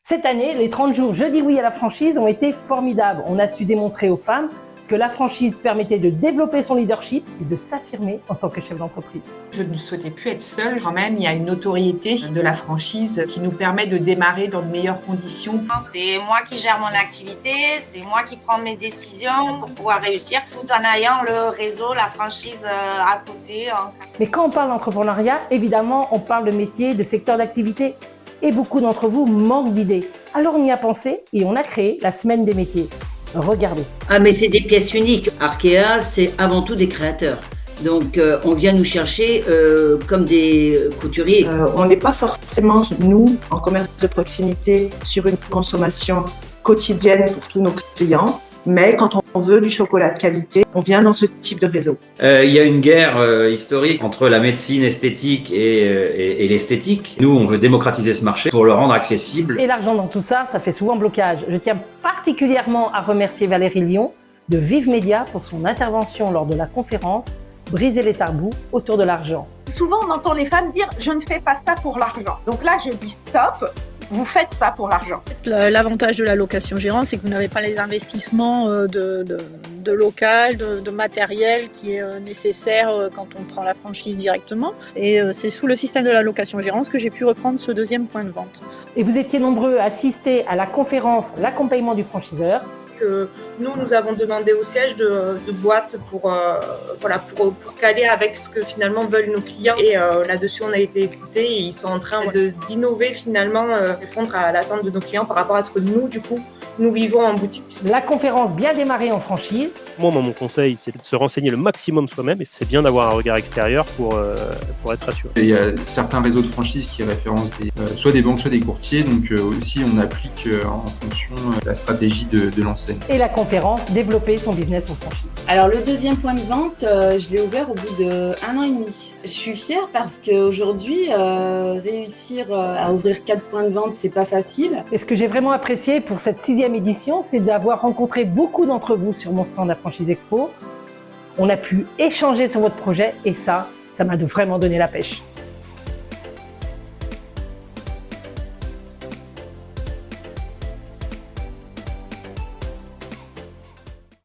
Cette année, les 30 jours Je dis oui à la franchise ont été formidables. On a su démontrer aux femmes que la franchise permettait de développer son leadership et de s'affirmer en tant que chef d'entreprise. Je ne souhaitais plus être seule. Quand même, il y a une notoriété de la franchise qui nous permet de démarrer dans de meilleures conditions. C'est moi qui gère mon activité, c'est moi qui prends mes décisions pour pouvoir réussir tout en ayant le réseau, la franchise à côté. Mais quand on parle d'entrepreneuriat, évidemment, on parle de métier, de secteur d'activité. Et beaucoup d'entre vous manquent d'idées. Alors on y a pensé et on a créé la semaine des métiers. Regardez. Ah mais c'est des pièces uniques. Arkea, c'est avant tout des créateurs. Donc on vient nous chercher comme des couturiers. On n'est pas forcément, nous, en commerce de proximité, sur une consommation quotidienne pour tous nos clients. Mais quand on veut du chocolat de qualité, on vient dans ce type de réseau. Il y a une guerre historique entre la médecine esthétique et l'esthétique. Nous, on veut démocratiser ce marché pour le rendre accessible. Et l'argent dans tout ça, ça fait souvent blocage. Je tiens particulièrement à remercier Valérie Lyon de Vive Média pour son intervention lors de la conférence Briser les tabous autour de l'argent. Souvent, on entend les femmes dire « je ne fais pas ça pour l'argent ». Donc là, je dis « stop ». Vous faites ça pour l'argent. L'avantage de la location-gérance, c'est que vous n'avez pas les investissements de local, de matériel qui est nécessaire quand on prend la franchise directement. Et c'est sous le système de la location-gérance que j'ai pu reprendre ce deuxième point de vente. Et vous étiez nombreux à assister à la conférence L'accompagnement du franchiseur. Que nous avons demandé au siège de boîtes pour caler avec ce que finalement veulent nos clients. Et là-dessus, on a été écoutés et ils sont en train d'innover finalement, répondre à l'attente de nos clients par rapport à ce que nous, du coup, nous vivons en boutique. La conférence bien démarrée en franchise. Moi, mon conseil, c'est de se renseigner le maximum soi-même et c'est bien d'avoir un regard extérieur pour être assuré. Il y a certains réseaux de franchise qui référencent soit des banques, soit des courtiers. Donc aussi, on applique en fonction la stratégie de l'enseigne. Et la conférence Développer son business en franchise. Alors le deuxième point de vente, je l'ai ouvert au bout d'1 an et demi. Je suis fière parce qu'aujourd'hui, réussir à ouvrir 4 points de vente, c'est pas facile. Et ce que j'ai vraiment apprécié pour cette 6e édition, c'est d'avoir rencontré beaucoup d'entre vous sur mon stand à Franchise Expo. On a pu échanger sur votre projet et ça m'a vraiment donné la pêche.